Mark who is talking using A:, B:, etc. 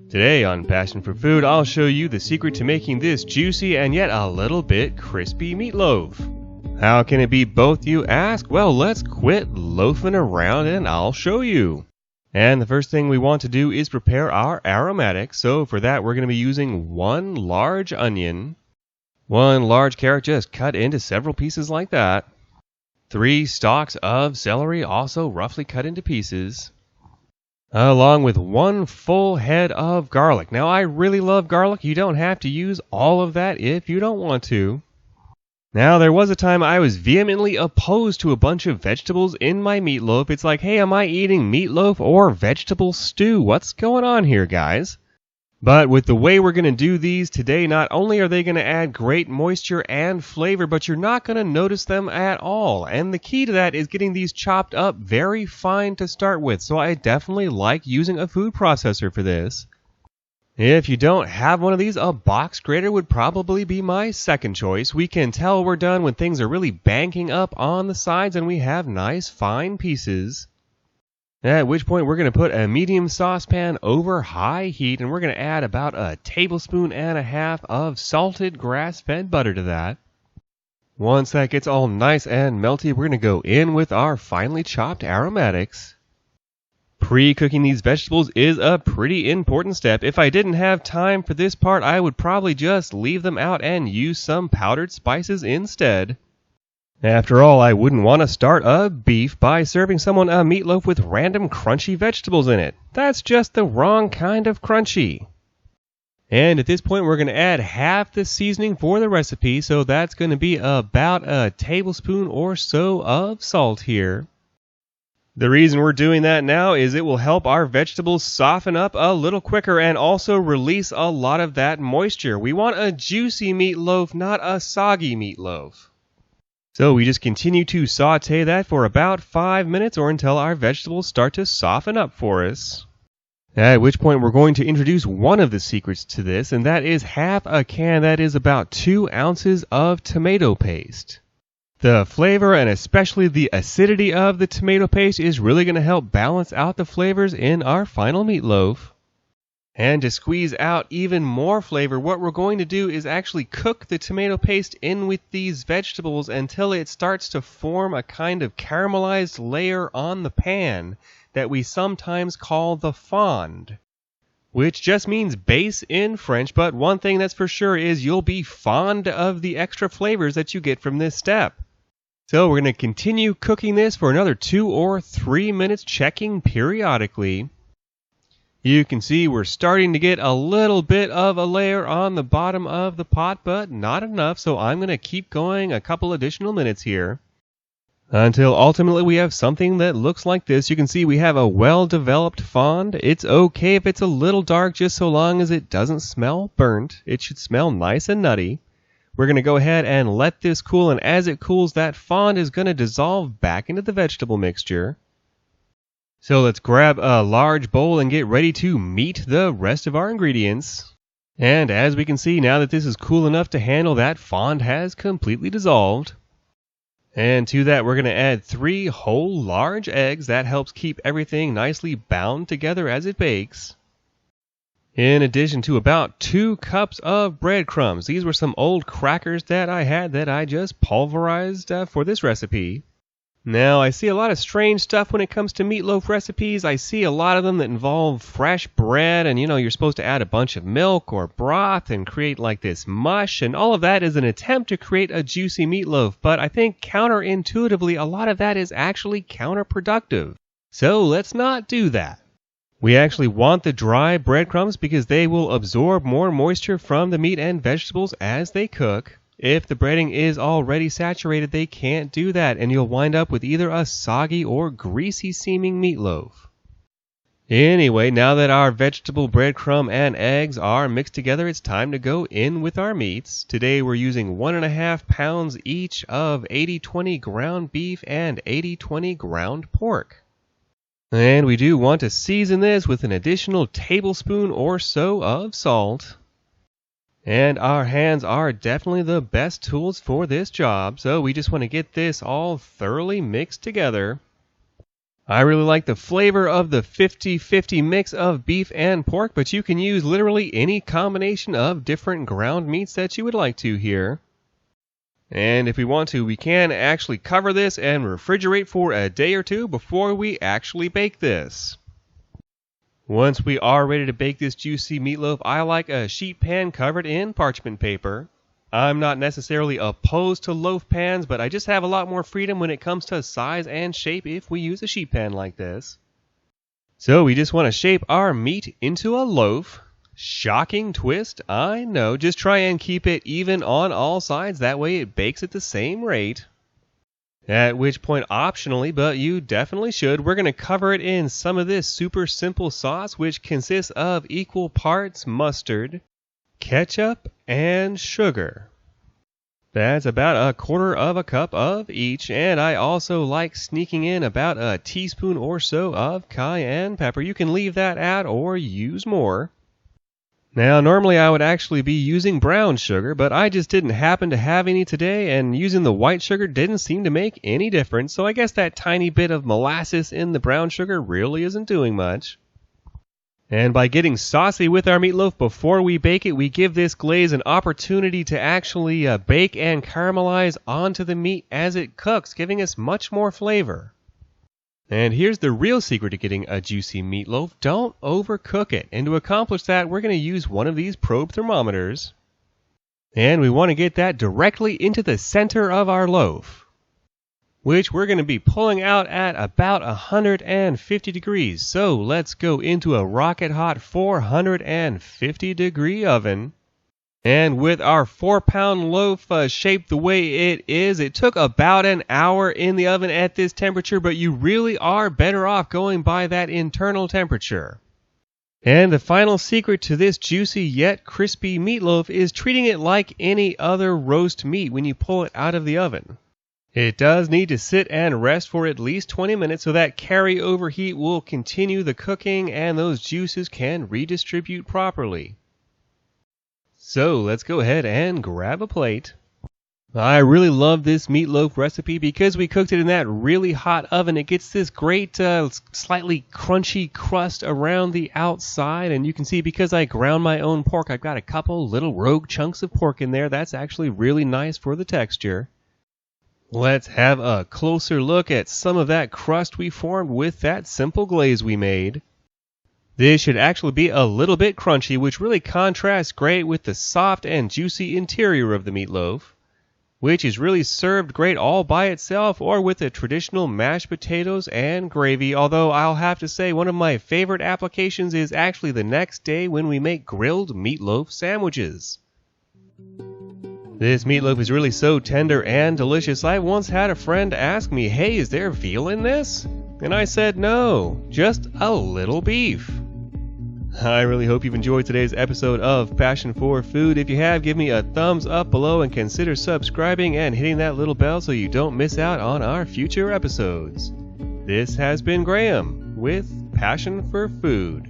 A: Today on Passion for Food, I'll show you the secret to making this juicy and yet a little bit crispy meatloaf. How can it be both, you ask? Well, let's quit loafing around and I'll show you. And the first thing we want to do is prepare our aromatics. So for that, we're going to be using one large onion, one large carrot just cut into several pieces like that, 3 stalks of celery also roughly cut into pieces, along with 1 full head of garlic. Now, I really love garlic. You don't have to use all of that if you don't want to. Now, there was a time I was vehemently opposed to a bunch of vegetables in my meatloaf. It's like, hey, am I eating meatloaf or vegetable stew? What's going on here, guys? But with the way we're going to do these today, not only are they going to add great moisture and flavor, but you're not going to notice them at all. And the key to that is getting these chopped up very fine to start with. So I definitely like using a food processor for this. If you don't have one of these, a box grater would probably be my second choice. We can tell we're done when things are really banking up on the sides and we have nice fine pieces. At which point we're going to put a medium saucepan over high heat and we're going to add about 1.5 tablespoons of salted grass-fed butter to that. Once that gets all nice and melty, we're going to go in with our finely chopped aromatics. Pre-cooking these vegetables is a pretty important step. If I didn't have time for this part, I would probably just leave them out and use some powdered spices instead. After all, I wouldn't want to start a beef by serving someone a meatloaf with random crunchy vegetables in it. That's just the wrong kind of crunchy. And at this point, we're going to add half the seasoning for the recipe, so that's going to be about 1 tablespoon or so of salt here. The reason we're doing that now is it will help our vegetables soften up a little quicker and also release a lot of that moisture. We want a juicy meatloaf, not a soggy meatloaf. So we just continue to saute that for about 5 minutes or until our vegetables start to soften up for us. At which point we're going to introduce one of the secrets to this, and that is half a can, that is about 2 ounces of tomato paste. The flavor and especially the acidity of the tomato paste is really going to help balance out the flavors in our final meatloaf. And to squeeze out even more flavor, what we're going to do is actually cook the tomato paste in with these vegetables until it starts to form a kind of caramelized layer on the pan that we sometimes call the fond, which just means base in French, but one thing that's for sure is you'll be fond of the extra flavors that you get from this step. So we're going to continue cooking this for another 2 or 3 minutes, checking periodically. You can see we're starting to get a little bit of a layer on the bottom of the pot, but not enough, so I'm going to keep going a couple additional minutes here until ultimately we have something that looks like this. You can see we have a well-developed fond. It's okay if it's a little dark, just so long as it doesn't smell burnt. It should smell nice and nutty. We're going to go ahead and let this cool, and as it cools, that fond is going to dissolve back into the vegetable mixture. So let's grab a large bowl and get ready to meet the rest of our ingredients. And as we can see, now that this is cool enough to handle, that fond has completely dissolved. And to that, we're going to add 3 whole large eggs. That helps keep everything nicely bound together as it bakes. In addition to about 2 cups of breadcrumbs. These were some old crackers that I had that I just pulverized for this recipe. Now, I see a lot of strange stuff when it comes to meatloaf recipes. I see a lot of them that involve fresh bread and, you're supposed to add a bunch of milk or broth and create like this mush, and all of that is an attempt to create a juicy meatloaf, but I think counterintuitively a lot of that is actually counterproductive. So let's not do that. We actually want the dry breadcrumbs because they will absorb more moisture from the meat and vegetables as they cook. If the breading is already saturated, they can't do that, and you'll wind up with either a soggy or greasy-seeming meatloaf. Anyway, now that our vegetable, breadcrumb, and eggs are mixed together, it's time to go in with our meats. Today we're using 1.5 pounds each of 80-20 ground beef and 80-20 ground pork. And we do want to season this with an additional tablespoon or so of salt. And our hands are definitely the best tools for this job, so we just want to get this all thoroughly mixed together. I really like the flavor of the 50-50 mix of beef and pork, but you can use literally any combination of different ground meats that you would like to here. And if we want to, we can actually cover this and refrigerate for a day or two before we actually bake this. Once we are ready to bake this juicy meatloaf, I like a sheet pan covered in parchment paper. I'm not necessarily opposed to loaf pans, but I just have a lot more freedom when it comes to size and shape if we use a sheet pan like this. So we just want to shape our meat into a loaf. Shocking twist, I know. Just try and keep it even on all sides, that way it bakes at the same rate. At which point, optionally, but you definitely should, we're going to cover it in some of this super simple sauce, which consists of equal parts mustard, ketchup, and sugar. That's about 1/4 cup of each, and I also like sneaking in about a teaspoon or so of cayenne pepper. You can leave that out or use more. Now, normally I would actually be using brown sugar, but I just didn't happen to have any today, and using the white sugar didn't seem to make any difference, so I guess that tiny bit of molasses in the brown sugar really isn't doing much. And by getting saucy with our meatloaf before we bake it, we give this glaze an opportunity to actually bake and caramelize onto the meat as it cooks, giving us much more flavor. And here's the real secret to getting a juicy meatloaf: don't overcook it. And to accomplish that, we're going to use one of these probe thermometers. And we want to get that directly into the center of our loaf, which we're going to be pulling out at about 150 degrees. So let's go into a rocket hot 450 degree oven. And with our 4-pound loaf shaped the way it is, it took about an hour in the oven at this temperature, but you really are better off going by that internal temperature. And the final secret to this juicy yet crispy meatloaf is treating it like any other roast meat when you pull it out of the oven. It does need to sit and rest for at least 20 minutes so that carryover heat will continue the cooking and those juices can redistribute properly. So let's go ahead and grab a plate. I really love this meatloaf recipe because we cooked it in that really hot oven. It gets this great slightly crunchy crust around the outside, and you can see because I ground my own pork, I've got a couple little rogue chunks of pork in there. That's actually really nice for the texture. Let's have a closer look at some of that crust we formed with that simple glaze we made. This should actually be a little bit crunchy, which really contrasts great with the soft and juicy interior of the meatloaf, which is really served great all by itself or with the traditional mashed potatoes and gravy, although I'll have to say one of my favorite applications is actually the next day when we make grilled meatloaf sandwiches. This meatloaf is really so tender and delicious. I once had a friend ask me, "Hey, is there veal in this?" And I said no, just a little beef. I really hope you've enjoyed today's episode of Passion for Food. If you have, give me a thumbs up below and consider subscribing and hitting that little bell so you don't miss out on our future episodes. This has been Graham with Passion for Food.